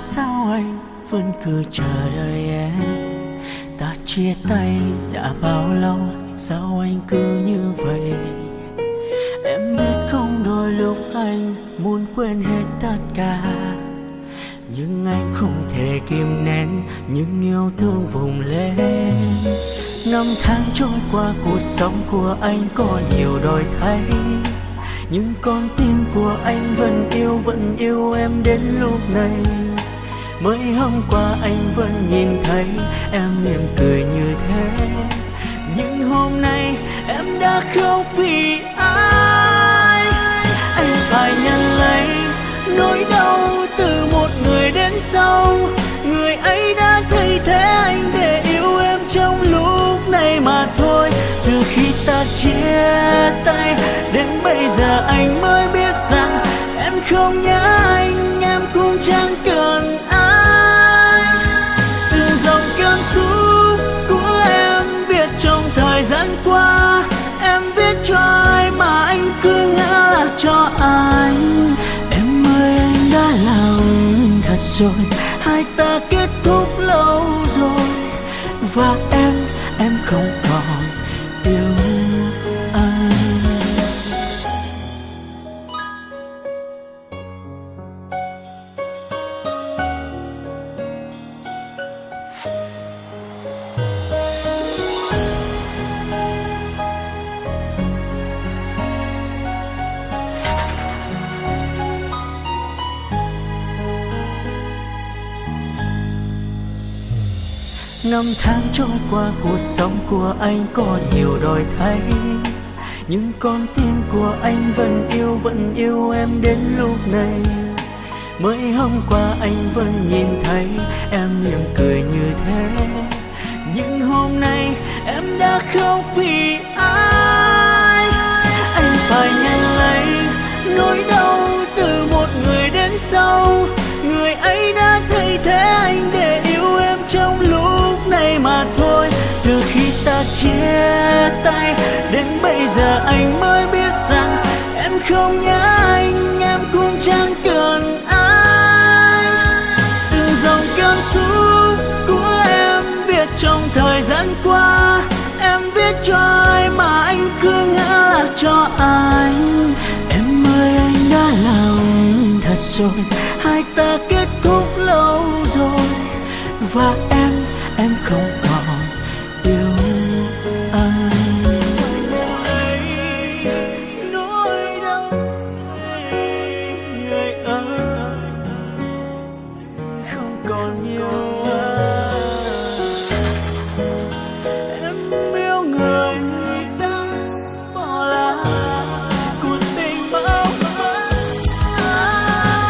sao anh vẫn cứ chờ đợi em. Ta chia tay đã bao lâu, sao anh cứ như vậy? Em biết không, đôi lúc anh muốn quên hết tất cả, nhưng anh không thể kìm nén những yêu thương bùng lên. Năm tháng trôi qua, cuộc sống của anh có nhiều đổi thay, nhưng con tim của anh vẫn yêu em đến lúc này. Mới hôm qua anh vẫn nhìn thấy em mỉm cười như thế, nhưng hôm nay em đã không vì ai. Anh phải nhận lấy nỗi đau từ một người đến sau, người ấy đã thay thế anh để yêu em trong lúc này mà thôi. Từ khi ta chia tay đến bây giờ anh mới biết rằng em không nhớ anh, em cũng chẳng cần ai. Từng dòng cảm xúc của em viết trong thời gian qua, em viết cho ai mà anh cứ ngỡ là cho anh. Em ơi, anh đã lòng thật rồi, hai ta kết thúc lâu rồi, và em không còn yêu anh. Năm tháng trôi qua, cuộc sống của anh có nhiều đổi thay, nhưng con tim của anh vẫn yêu em đến lúc này. Mới hôm qua anh vẫn nhìn thấy em mỉm cười như thế, nhưng hôm nay em đã không vì ai. Anh phải nhận lấy nỗi đau từ một người đến sau, người ấy đã thay thế anh để yêu em trong lúc này mà thôi. Từ khi ta chia tay đến bây giờ anh mới biết rằng em không nhớ anh, em cũng chẳng cần ai. Từng dòng cảm xúc của em viết trong thời gian qua, em viết cho ai mà anh cứ ngỡ là cho anh. Em ơi, anh đã lòng thật rồi, hai ta kết thúc lâu rồi, và em không còn yêu anh. Nỗi đau người ơi, không còn yêu anh. Em yêu người ta bỏ lại cuộc tình bao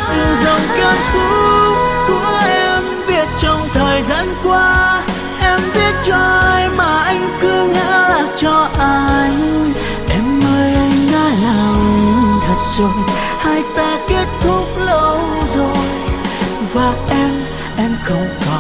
từng dòng cảm xúc của em viết trong thời gian qua, em viết cho ai mà anh cứ ngỡ là cho anh. Em ơi, anh đã lòng thật rồi, hai ta kết thúc lâu rồi, và em không còn